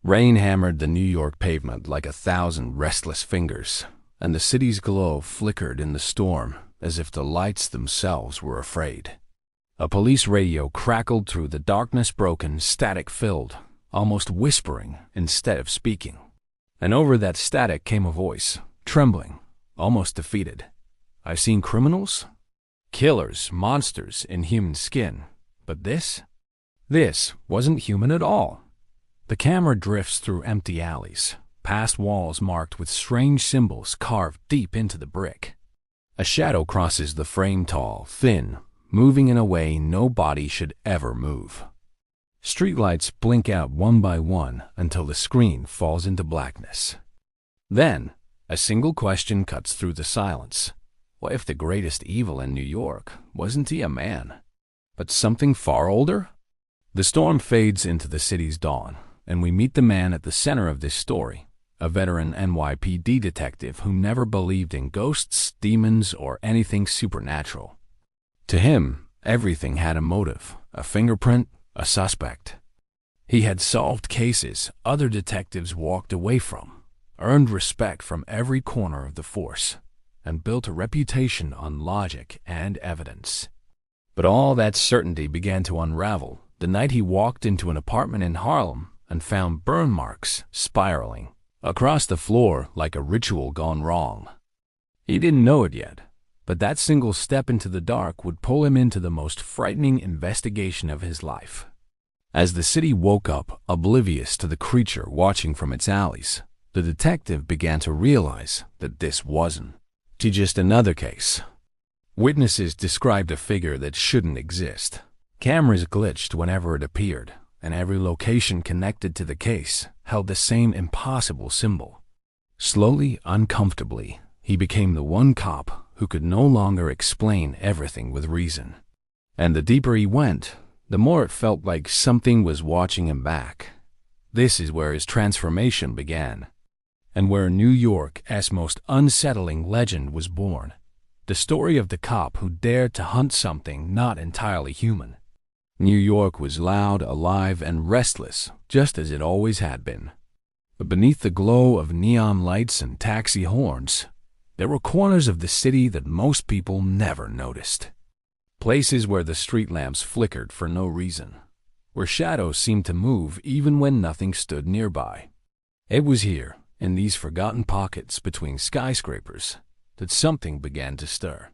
Rain hammered the New York pavement like 1,000 restless fingers, and the city's glow flickered in the storm as if the lights themselves were afraid. A police radio crackled through the darkness-broken, static-filled, almost whispering instead of speaking. And over that static came a voice, trembling, almost defeated. "I've seen criminals, killers, monsters in human skin, but this wasn't human at all." The camera drifts through empty alleys, past walls marked with strange symbols carved deep into the brick. A shadow crosses the frame, tall, thin, moving in a way no body should ever move. Streetlights blink out one by one until the screen falls into blackness. Then, a single question cuts through the silence. What if the greatest evil in New York wasn't he a man, but something far older? The storm fades into the city's dawn, and we meet the man at the center of this story, a veteran NYPD detective who never believed in ghosts, demons, or anything supernatural. To him, everything had a motive, a fingerprint, a suspect. He had solved cases other detectives walked away from, earned respect from every corner of the force, and built a reputation on logic and evidence. But all that certainty began to unravel the night he walked into an apartment in Harlem and found burn marks spiraling across the floor like a ritual gone wrong. He didn't know it yet, but that single step into the dark would pull him into the most frightening investigation of his life. As the city woke up, oblivious to the creature watching from its alleys, the detective began to realize that this wasn't just another case. Witnesses described a figure that shouldn't exist. Cameras glitched whenever it appeared, and every location connected to the case held the same impossible symbol. Slowly, uncomfortably, he became the one cop who could no longer explain everything with reason. And the deeper he went, the more it felt like something was watching him back. This is where his transformation began, and where New York's most unsettling legend was born. The story of the cop who dared to hunt something not entirely human. New York was loud, alive, and restless, just as it always had been. But beneath the glow of neon lights and taxi horns, there were corners of the city that most people never noticed. Places where the street lamps flickered for no reason, where shadows seemed to move even when nothing stood nearby. It was here, in these forgotten pockets between skyscrapers, that something began to stir.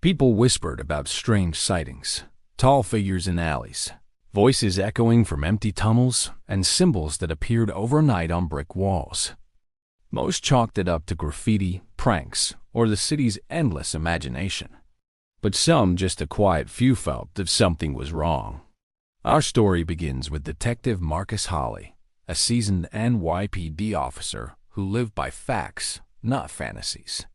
People whispered about strange sightings, tall figures in alleys, voices echoing from empty tunnels, and symbols that appeared overnight on brick walls. Most chalked it up to graffiti, pranks, or the city's endless imagination. But some, just a quiet few, felt that something was wrong. Our story begins with Detective Marcus Hale, a seasoned NYPD officer who lived by facts, not fantasies.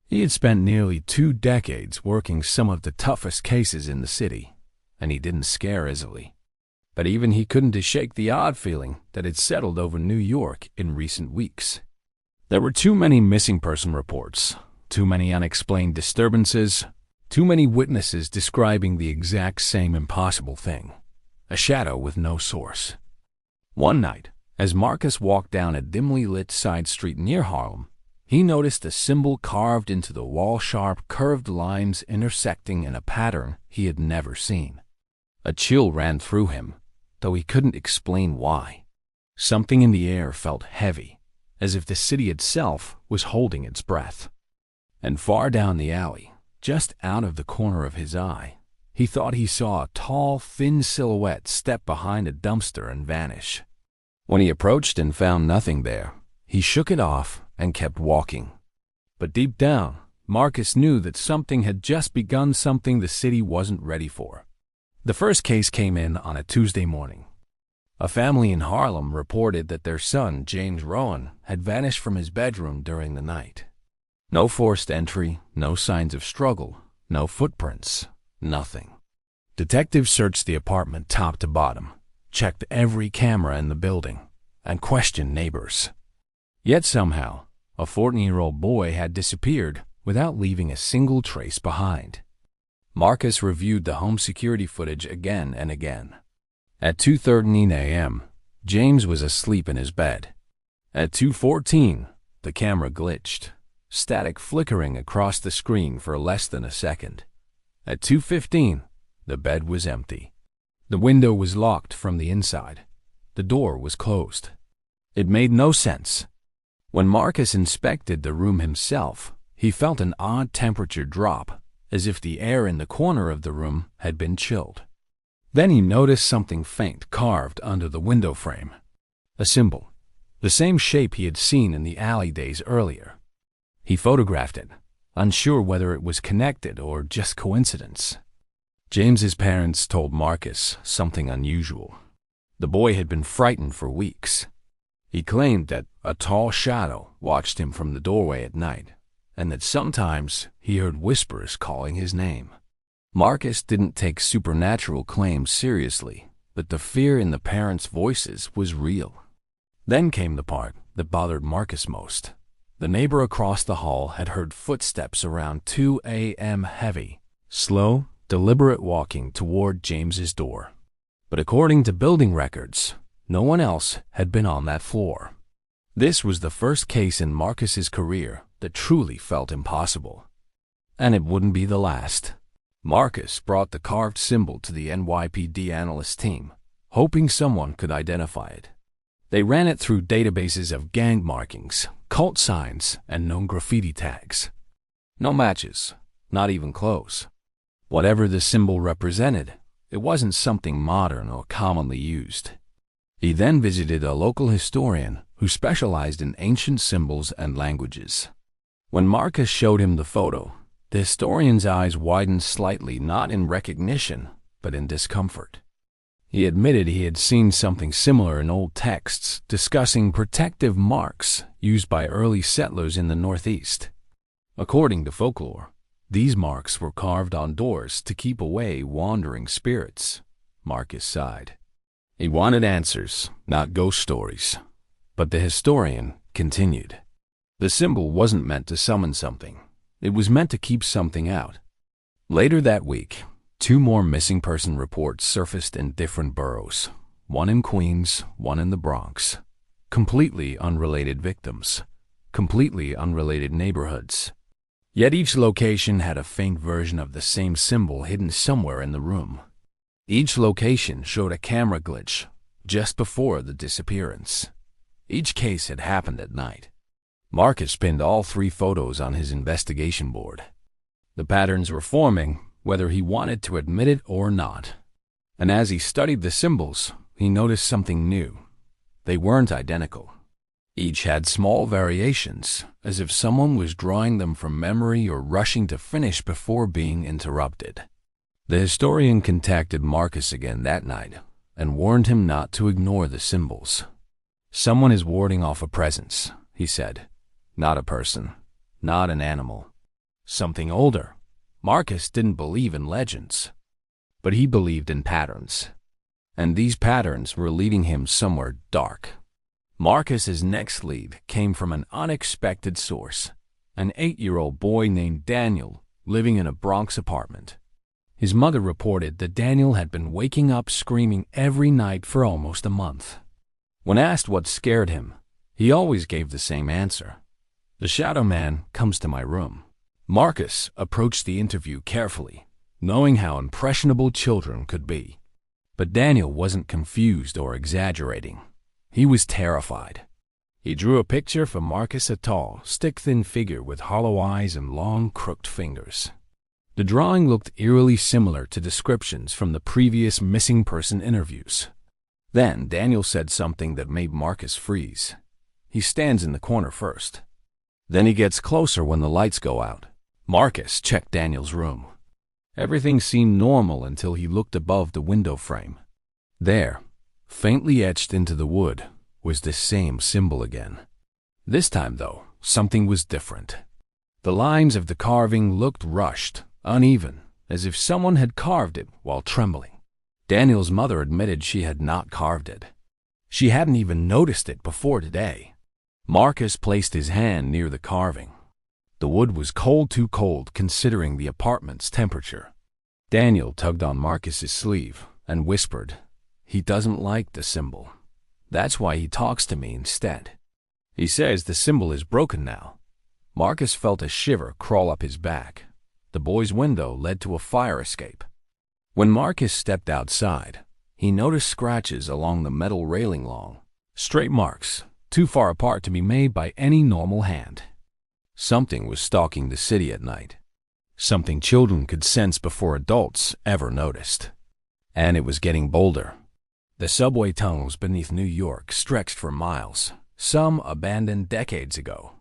He had spent nearly 2 decades working some of the toughest cases in the city, and he didn't scare easily. But even he couldn't shake the odd feeling that had settled over New York in recent weeks. There were too many missing person reports, too many unexplained disturbances, too many witnesses describing the exact same impossible thing, a shadow with no source. One night, as Marcus walked down a dimly lit side street near Harlem, he noticed a symbol carved into the wall, sharp, curved lines intersecting in a pattern he had never seen. A chill ran through him, though he couldn't explain why. Something in the air felt heavy, as if the city itself was holding its breath. And far down the alley, just out of the corner of his eye, he thought he saw a tall, thin silhouette step behind a dumpster and vanish. When he approached and found nothing there, he shook it off and kept walking. But deep down, Marcus knew that something had just begun, something the city wasn't ready for. The first case came in on a Tuesday morning. A family in Harlem reported that their son, James Rowan, had vanished from his bedroom during the night. No forced entry, no signs of struggle, no footprints, nothing. Detectives searched the apartment top to bottom, checked every camera in the building, and questioned neighbors. Yet somehow, a 14-year-old boy had disappeared without leaving a single trace behind. Marcus reviewed the home security footage again and again. At 2:13 a.m., James was asleep in his bed. At 2:14, the camera glitched, static flickering across the screen for less than a second. At 2:15, the bed was empty. The window was locked from the inside. The door was closed. It made no sense. When Marcus inspected the room himself, he felt an odd temperature drop, as if the air in the corner of the room had been chilled. Then he noticed something faint carved under the window frame. A symbol, the same shape he had seen in the alley days earlier. He photographed it, unsure whether it was connected or just coincidence. James's parents told Marcus something unusual. The boy had been frightened for weeks. He claimed that a tall shadow watched him from the doorway at night, and that sometimes he heard whispers calling his name. Marcus didn't take supernatural claims seriously, but the fear in the parents' voices was real. Then came the part that bothered Marcus most. The neighbor across the hall had heard footsteps around 2 a.m. heavy, slow, deliberate walking toward James's door. But according to building records, no one else had been on that floor. This was the first case in Marcus's career that truly felt impossible. And it wouldn't be the last. Marcus brought the carved symbol to the NYPD analyst team, hoping someone could identify it. They ran it through databases of gang markings, cult signs, and known graffiti tags. No matches, not even close. Whatever the symbol represented, it wasn't something modern or commonly used. He then visited a local historian who specialized in ancient symbols and languages. When Marcus showed him the photo, the historian's eyes widened slightly, not in recognition, but in discomfort. He admitted he had seen something similar in old texts discussing protective marks used by early settlers in the Northeast. According to folklore, these marks were carved on doors to keep away wandering spirits. Marcus sighed. He wanted answers, not ghost stories. But the historian continued. The symbol wasn't meant to summon something. It was meant to keep something out. Later that week, 2 more missing person reports surfaced in different boroughs. One in Queens, one in the Bronx. Completely unrelated victims. Completely unrelated neighborhoods. Yet each location had a faint version of the same symbol hidden somewhere in the room. Each location showed a camera glitch just before the disappearance. Each case had happened at night. Marcus pinned all 3 photos on his investigation board. The patterns were forming, whether he wanted to admit it or not. And as he studied the symbols, he noticed something new. They weren't identical. Each had small variations, as if someone was drawing them from memory or rushing to finish before being interrupted. The historian contacted Marcus again that night and warned him not to ignore the symbols. Someone is warding off a presence, he said. Not a person, not an animal. Something older. Marcus didn't believe in legends, but he believed in patterns. And these patterns were leading him somewhere dark. Marcus's next lead came from an unexpected source, an 8-year-old boy named Daniel living in a Bronx apartment. His mother reported that Daniel had been waking up screaming every night for almost a month. When asked what scared him, he always gave the same answer. The shadow man comes to my room. Marcus approached the interview carefully, knowing how impressionable children could be. But Daniel wasn't confused or exaggerating. He was terrified. He drew a picture for Marcus, a tall, stick-thin figure with hollow eyes and long, crooked fingers. The drawing looked eerily similar to descriptions from the previous missing person interviews. Then Daniel said something that made Marcus freeze. He stands in the corner first. Then he gets closer when the lights go out. Marcus checked Daniel's room. Everything seemed normal until he looked above the window frame. There, faintly etched into the wood, was the same symbol again. This time, though, something was different. The lines of the carving looked rushed, uneven, as if someone had carved it while trembling. Daniel's mother admitted she had not carved it. She hadn't even noticed it before today. Marcus placed his hand near the carving. The wood was too cold considering the apartment's temperature. Daniel tugged on Marcus's sleeve and whispered, "He doesn't like the symbol. That's why he talks to me instead. He says the symbol is broken now. Marcus felt a shiver crawl up his back. The boy's window led to a fire escape. When Marcus stepped outside, he noticed scratches along the metal railing long, straight marks, too far apart to be made by any normal hand. Something was stalking the city at night. Something children could sense before adults ever noticed. And it was getting bolder. The subway tunnels beneath New York stretched for miles, some abandoned decades ago.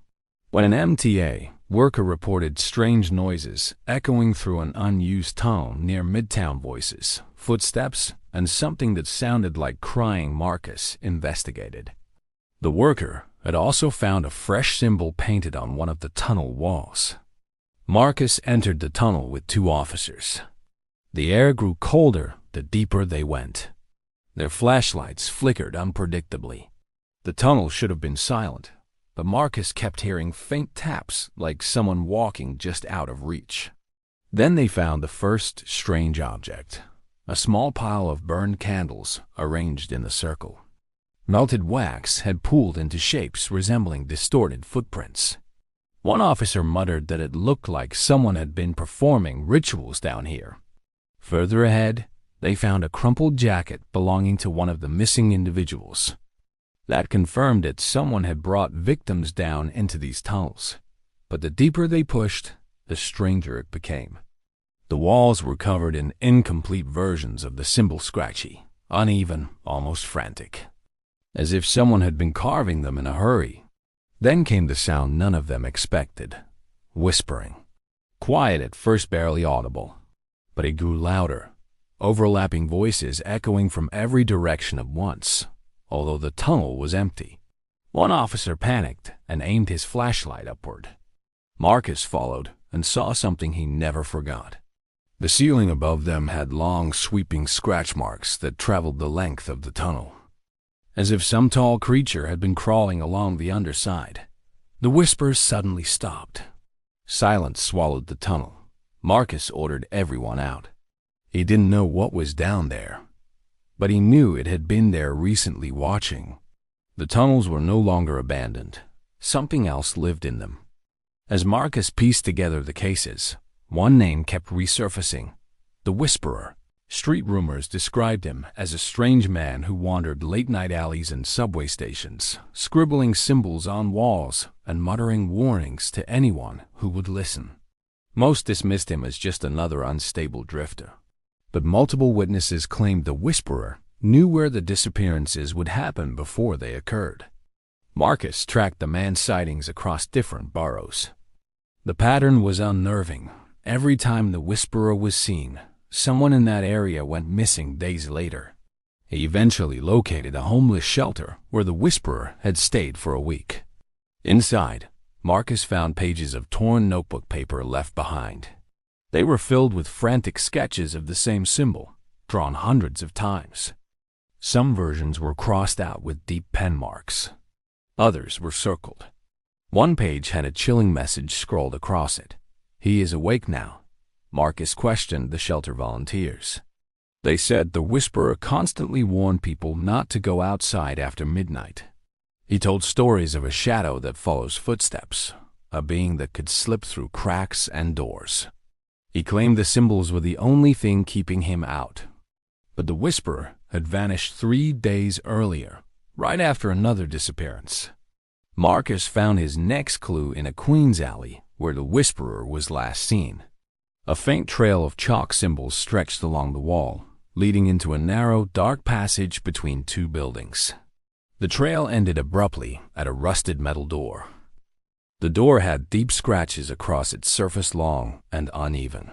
When an MTA worker reported strange noises echoing through an unused tunnel near Midtown, voices, footsteps, and something that sounded like crying, Marcus investigated. The worker had also found a fresh symbol painted on one of the tunnel walls. Marcus entered the tunnel with 2 officers. The air grew colder the deeper they went. Their flashlights flickered unpredictably. The tunnel should have been silent, but Marcus kept hearing faint taps like someone walking just out of reach. Then they found the first strange object, a small pile of burned candles arranged in a circle. Melted wax had pooled into shapes resembling distorted footprints. One officer muttered that it looked like someone had been performing rituals down here. Further ahead, they found a crumpled jacket belonging to one of the missing individuals. That confirmed that someone had brought victims down into these tunnels. But the deeper they pushed, the stranger it became. The walls were covered in incomplete versions of the symbol, scratchy, uneven, almost frantic, as if someone had been carving them in a hurry. Then came the sound none of them expected, whispering. Quiet at first, barely audible, but it grew louder, overlapping voices echoing from every direction at once, although the tunnel was empty. One officer panicked and aimed his flashlight upward. Marcus followed and saw something he never forgot. The ceiling above them had long, sweeping scratch marks that traveled the length of the tunnel, as if some tall creature had been crawling along the underside. The whispers suddenly stopped. Silence swallowed the tunnel. Marcus ordered everyone out. He didn't know what was down there, but he knew it had been there recently, watching. The tunnels were no longer abandoned. Something else lived in them. As Marcus pieced together the cases, one name kept resurfacing: the Whisperer. Street rumors described him as a strange man who wandered late-night alleys and subway stations, scribbling symbols on walls and muttering warnings to anyone who would listen. Most dismissed him as just another unstable drifter, but multiple witnesses claimed the Whisperer knew where the disappearances would happen before they occurred. Marcus tracked the man's sightings across different boroughs. The pattern was unnerving. Every time the Whisperer was seen, someone in that area went missing days later. He eventually located a homeless shelter where the Whisperer had stayed for a week. Inside, Marcus found pages of torn notebook paper left behind. They were filled with frantic sketches of the same symbol, drawn hundreds of times. Some versions were crossed out with deep pen marks. Others were circled. One page had a chilling message scrawled across it. "He is awake now." Marcus questioned the shelter volunteers. They said the Whisperer constantly warned people not to go outside after midnight. He told stories of a shadow that follows footsteps, a being that could slip through cracks and doors. He claimed the symbols were the only thing keeping him out. But the Whisperer had vanished 3 days earlier, right after another disappearance. Marcus found his next clue in a Queens alley where the Whisperer was last seen. A faint trail of chalk symbols stretched along the wall, leading into a narrow, dark passage between 2 buildings. The trail ended abruptly at a rusted metal door. The door had deep scratches across its surface, long and uneven.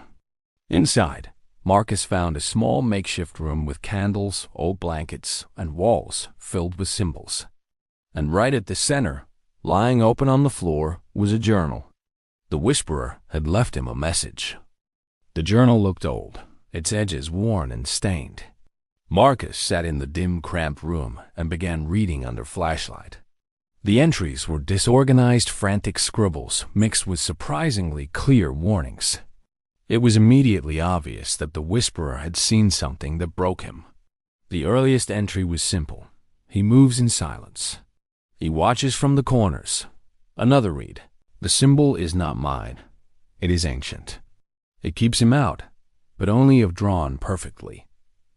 Inside, Marcus found a small makeshift room with candles, old blankets, and walls filled with symbols. And right at the center, lying open on the floor, was a journal. The Whisperer had left him a message. The journal looked old, its edges worn and stained. Marcus sat in the dim, cramped room and began reading under flashlight. The entries were disorganized, frantic scribbles mixed with surprisingly clear warnings. It was immediately obvious that the Whisperer had seen something that broke him. The earliest entry was simple. He moves in silence. He watches from the corners. Another read. The symbol is not mine. It is ancient. It keeps him out, but only if drawn perfectly.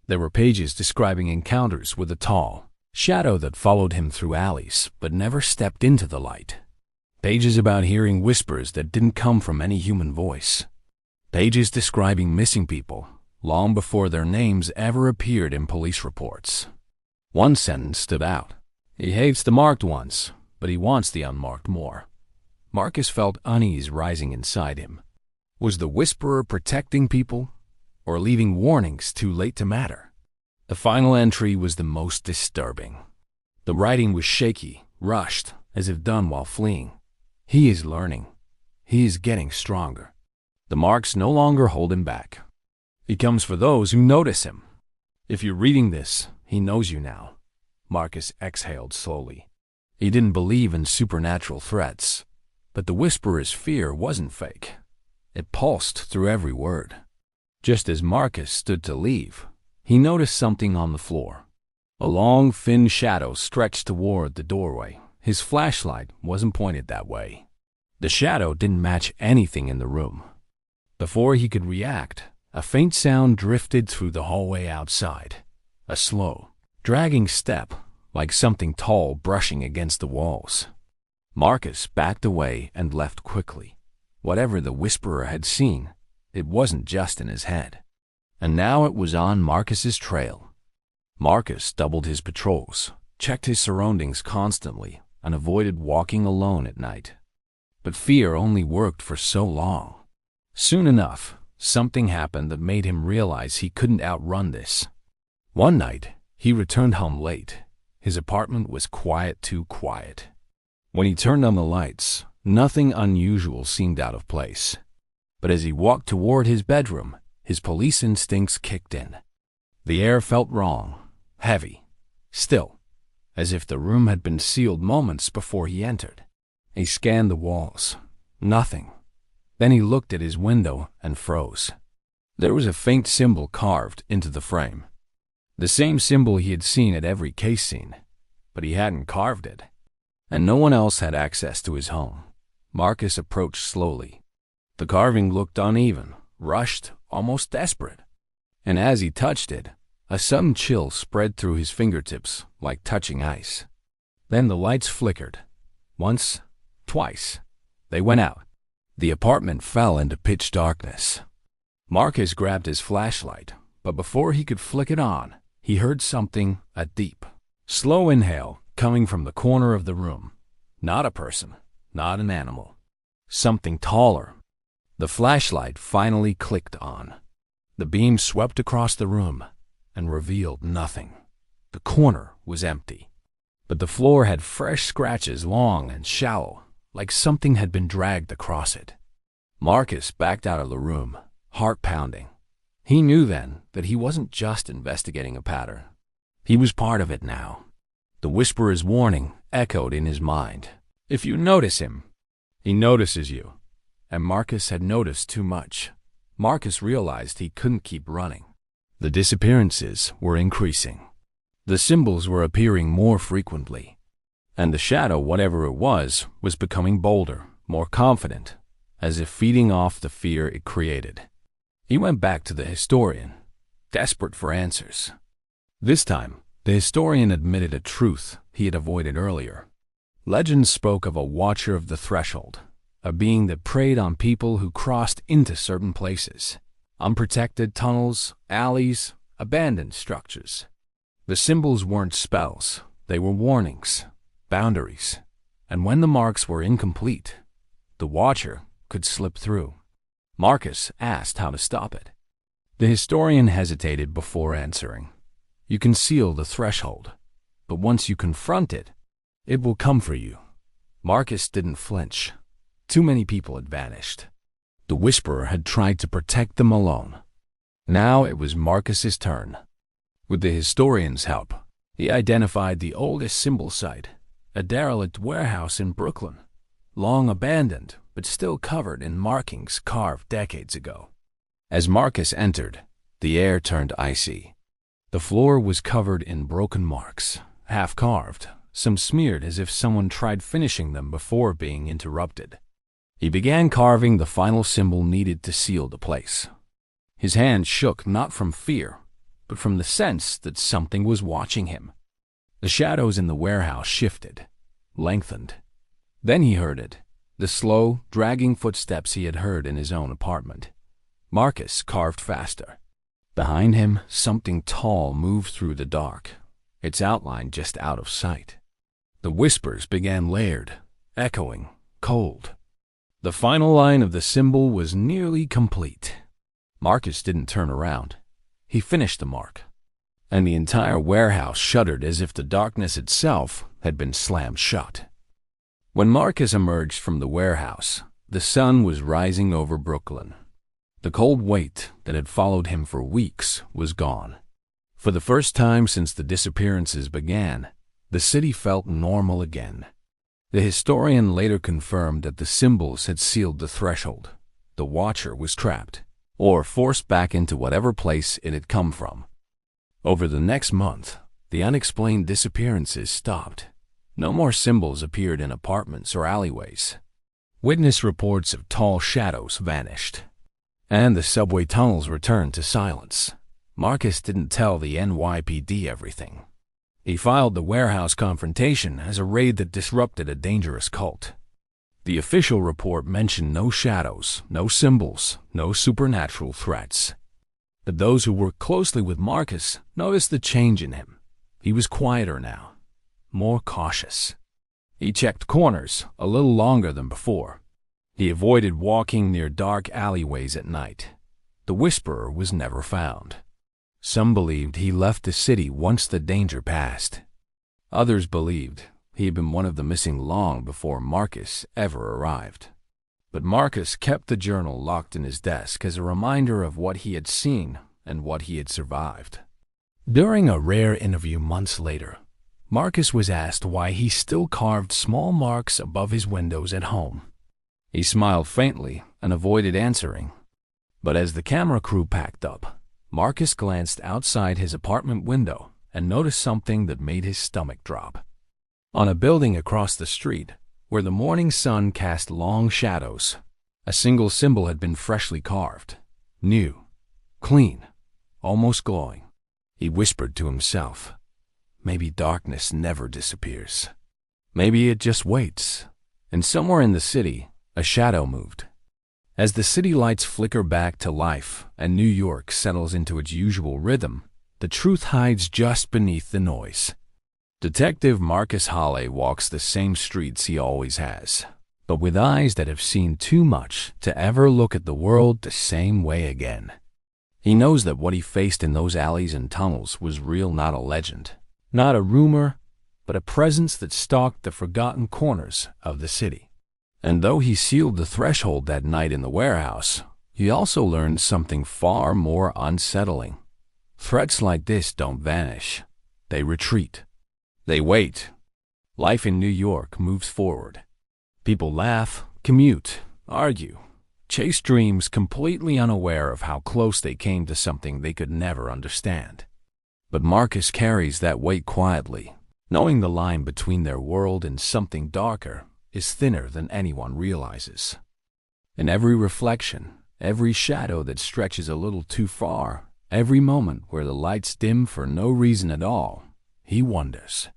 There were pages describing encounters with a tall shadow that followed him through alleys but never stepped into the light. Pages about hearing whispers that didn't come from any human voice. Pages describing missing people long before their names ever appeared in police reports. One sentence stood out. He hates the marked ones, but he wants the unmarked more. Marcus felt unease rising inside him. Was the whisperer protecting people, or leaving warnings too late to matter? The final entry was the most disturbing. The writing was shaky, rushed, as if done while fleeing. He is learning. He is getting stronger. The marks no longer hold him back. He comes for those who notice him. If you're reading this, he knows you now. Marcus exhaled slowly. He didn't believe in supernatural threats, but the whisperer's fear wasn't fake. It pulsed through every word. Just as Marcus stood to leave, he noticed something on the floor. A long, thin shadow stretched toward the doorway. His flashlight wasn't pointed that way. The shadow didn't match anything in the room. Before he could react, a faint sound drifted through the hallway outside. A slow, dragging step, like something tall brushing against the walls. Marcus backed away and left quickly. Whatever the whisperer had seen, it wasn't just in his head. And now it was on Marcus's trail. Marcus doubled his patrols, checked his surroundings constantly, and avoided walking alone at night. But fear only worked for so long. Soon enough, something happened that made him realize he couldn't outrun this. One night, he returned home late. His apartment was too quiet. When he turned on the lights, nothing unusual seemed out of place. But as he walked toward his bedroom, his police instincts kicked in. The air felt wrong, heavy, still, as if the room had been sealed moments before he entered. He scanned the walls. Nothing. Then he looked at his window and froze. There was a faint symbol carved into the frame. The same symbol he had seen at every case scene, but he hadn't carved it. And no one else had access to his home. Marcus approached slowly. The carving looked uneven, rushed, almost desperate. And as he touched it, a sudden chill spread through his fingertips like touching ice. Then the lights flickered. Once, twice. They went out. The apartment fell into pitch darkness. Marcus grabbed his flashlight, but before he could flick it on, he heard something, a deep, slow inhale coming from the corner of the room. Not a person, not an animal. Something taller. The flashlight finally clicked on. The beam swept across the room and revealed nothing. The corner was empty, but the floor had fresh scratches, long and shallow, like something had been dragged across it. Marcus backed out of the room, heart pounding. He knew then that he wasn't just investigating a pattern. He was part of it now. The whisperer's warning echoed in his mind. If you notice him, he notices you. And Marcus had noticed too much. Marcus realized he couldn't keep running. The disappearances were increasing. The symbols were appearing more frequently. And the shadow, whatever it was becoming bolder, more confident, as if feeding off the fear it created. He went back to the historian, desperate for answers. This time, the historian admitted a truth he had avoided earlier. Legends spoke of a watcher of the threshold, a being that preyed on people who crossed into certain places, unprotected tunnels, alleys, abandoned structures. The symbols weren't spells, they were warnings, boundaries, and when the marks were incomplete, the watcher could slip through. Marcus asked how to stop it. The historian hesitated before answering. You can seal the threshold, but once you confront it, it will come for you. Marcus didn't flinch. Too many people had vanished. The whisperer had tried to protect them alone. Now it was Marcus's turn. With the historian's help, he identified the oldest symbol site, a derelict warehouse in Brooklyn, long abandoned but still covered in markings carved decades ago. As Marcus entered, the air turned icy. The floor was covered in broken marks, half-carved, some smeared as if someone tried finishing them before being interrupted. He began carving the final symbol needed to seal the place. His hand shook not from fear, but from the sense that something was watching him. The shadows in the warehouse shifted, lengthened. Then he heard it, the slow, dragging footsteps he had heard in his own apartment. Marcus carved faster. Behind him, something tall moved through the dark, its outline just out of sight. The whispers began layered, echoing, cold. The final line of the symbol was nearly complete. Marcus didn't turn around. He finished the mark, and the entire warehouse shuddered as if the darkness itself had been slammed shut. When Marcus emerged from the warehouse, the sun was rising over Brooklyn. The cold weight that had followed him for weeks was gone. For the first time since the disappearances began, the city felt normal again. The historian later confirmed that the symbols had sealed the threshold. The watcher was trapped, or forced back into whatever place it had come from. Over the next month, the unexplained disappearances stopped. No more symbols appeared in apartments or alleyways. Witness reports of tall shadows vanished, and the subway tunnels returned to silence. Marcus didn't tell the NYPD everything. He filed the warehouse confrontation as a raid that disrupted a dangerous cult. The official report mentioned no shadows, no symbols, no supernatural threats. But those who worked closely with Marcus noticed the change in him. He was quieter now, more cautious. He checked corners a little longer than before. He avoided walking near dark alleyways at night. The whisperer was never found. Some believed he left the city once the danger passed. Others believed he had been one of the missing long before Marcus ever arrived. But Marcus kept the journal locked in his desk as a reminder of what he had seen and what he had survived. During a rare interview months later, Marcus was asked why he still carved small marks above his windows at home. He smiled faintly and avoided answering. But as the camera crew packed up, Marcus glanced outside his apartment window and noticed something that made his stomach drop. On a building across the street, where the morning sun cast long shadows, a single symbol had been freshly carved. New, clean, almost glowing. He whispered to himself, maybe darkness never disappears. Maybe it just waits. And somewhere in the city, a shadow moved. As the city lights flicker back to life and New York settles into its usual rhythm, the truth hides just beneath the noise. Detective Marcus Hale walks the same streets he always has, but with eyes that have seen too much to ever look at the world the same way again. He knows that what he faced in those alleys and tunnels was real, not a legend, not a rumor, but a presence that stalked the forgotten corners of the city. And though he sealed the threshold that night in the warehouse, he also learned something far more unsettling. Threats like this don't vanish. They retreat. They wait. Life in New York moves forward. People laugh, commute, argue, chase dreams completely unaware of how close they came to something they could never understand. But Marcus carries that weight quietly, knowing the line between their world and something darker is thinner than anyone realizes. In every reflection, every shadow that stretches a little too far, every moment where the lights dim for no reason at all, he wonders,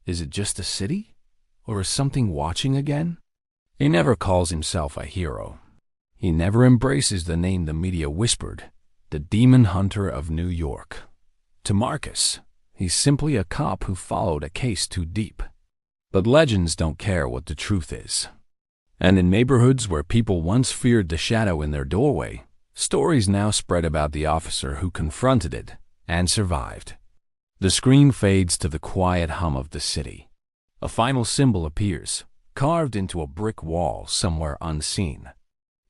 is it just a city? Or is something watching again? He never calls himself a hero. He never embraces the name the media whispered, the demon hunter of New York. To Marcus, he's simply a cop who followed a case too deep. But legends don't care what the truth is. And in neighborhoods where people once feared the shadow in their doorway, stories now spread about the officer who confronted it and survived. The screen fades to the quiet hum of the city. A final symbol appears, carved into a brick wall somewhere unseen.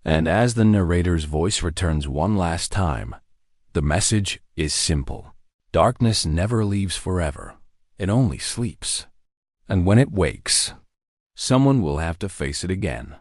And as the narrator's voice returns one last time, the message is simple. Darkness never leaves forever. It only sleeps. And when it wakes, someone will have to face it again.